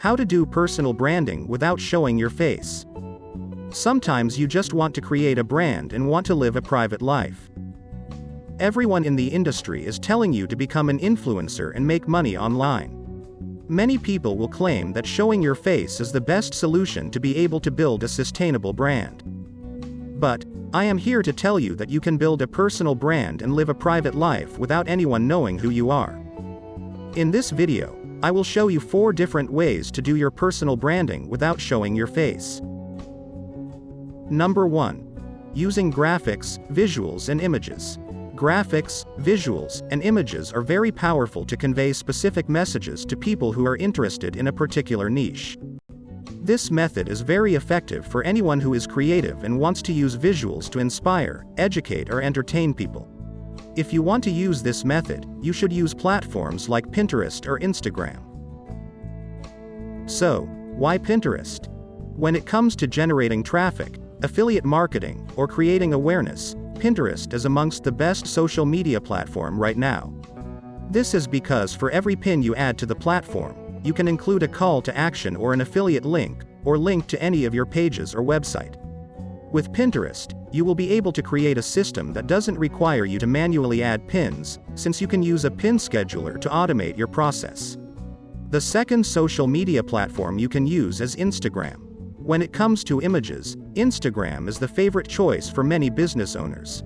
How to do personal branding without showing your face. Sometimes you just want to create a brand and want to live a private life. Everyone in the industry is telling you to become an influencer and make money online. Many people will claim that showing your face is the best solution to be able to build a sustainable brand. But I am here to tell you that you can build a personal brand and live a private life without anyone knowing who you are. In this video, I will show you 4 different ways to do your personal branding without showing your face. Number 1. Using graphics, visuals and images. Graphics, visuals, and images are very powerful to convey specific messages to people who are interested in a particular niche. This method is very effective for anyone who is creative and wants to use visuals to inspire, educate or entertain people. If you want to use this method, you should use platforms like Pinterest or Instagram. So, why Pinterest? When it comes to generating traffic, affiliate marketing, or creating awareness, Pinterest is amongst the best social media platform right now. This is because for every pin you add to the platform, you can include a call to action or an affiliate link, or link to any of your pages or website. With Pinterest, you will be able to create a system that doesn't require you to manually add pins, since you can use a pin scheduler to automate your process. The second social media platform you can use is Instagram. When it comes to images, Instagram is the favorite choice for many business owners.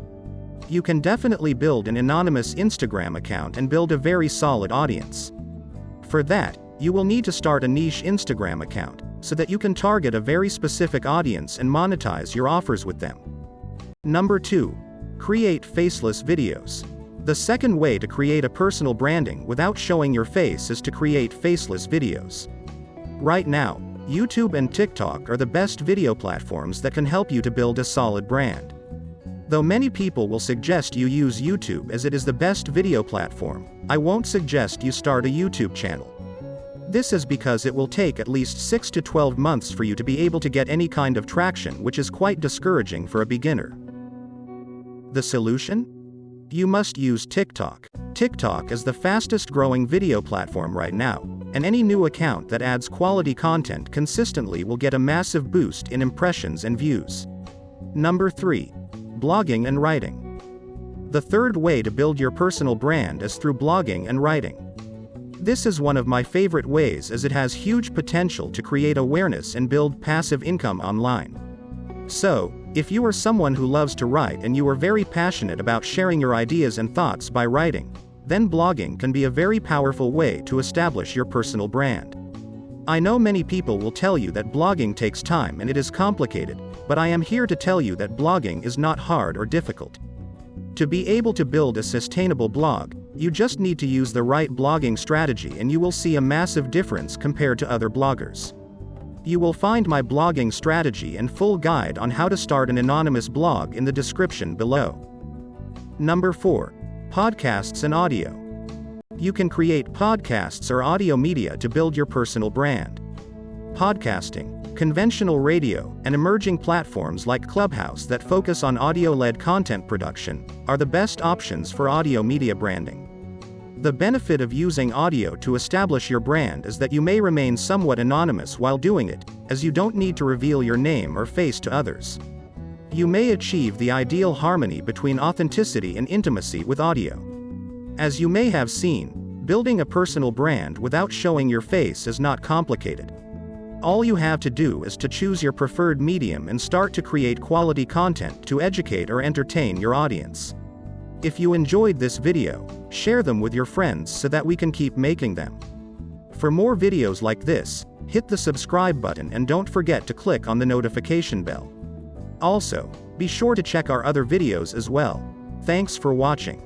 You can definitely build an anonymous Instagram account and build a very solid audience. For that, you will need to start a niche Instagram account, so that you can target a very specific audience and monetize your offers with them. Number 2. Create faceless videos. The second way to create a personal branding without showing your face is to create faceless videos. Right now, YouTube and TikTok are the best video platforms that can help you to build a solid brand. Though many people will suggest you use YouTube as it is the best video platform, I won't suggest you start a YouTube channel. This is because it will take at least 6 to 12 months for you to be able to get any kind of traction, which is quite discouraging for a beginner. The solution? You must use TikTok. TikTok is the fastest growing video platform right now, and any new account that adds quality content consistently will get a massive boost in impressions and views. Number 3. Blogging and writing. The third way to build your personal brand is through blogging and writing. This is one of my favorite ways as it has huge potential to create awareness and build passive income online. So, if you are someone who loves to write and you are very passionate about sharing your ideas and thoughts by writing, then blogging can be a very powerful way to establish your personal brand. I know many people will tell you that blogging takes time and it is complicated, but I am here to tell you that blogging is not hard or difficult. To be able to build a sustainable blog, you just need to use the right blogging strategy and you will see a massive difference compared to other bloggers. You will find my blogging strategy and full guide on how to start an anonymous blog in the description below. Number 4. Podcasts and audio. You can create podcasts or audio media to build your personal brand. Podcasting, conventional radio, and emerging platforms like Clubhouse that focus on audio-led content production are the best options for audio media branding. The benefit of using audio to establish your brand is that you may remain somewhat anonymous while doing it, as you don't need to reveal your name or face to others. You may achieve the ideal harmony between authenticity and intimacy with audio. As you may have seen, building a personal brand without showing your face is not complicated. All you have to do is to choose your preferred medium and start to create quality content to educate or entertain your audience. If you enjoyed this video, share them with your friends so that we can keep making them. For more videos like this, hit the subscribe button and don't forget to click on the notification bell. Also, be sure to check our other videos as well. Thanks for watching.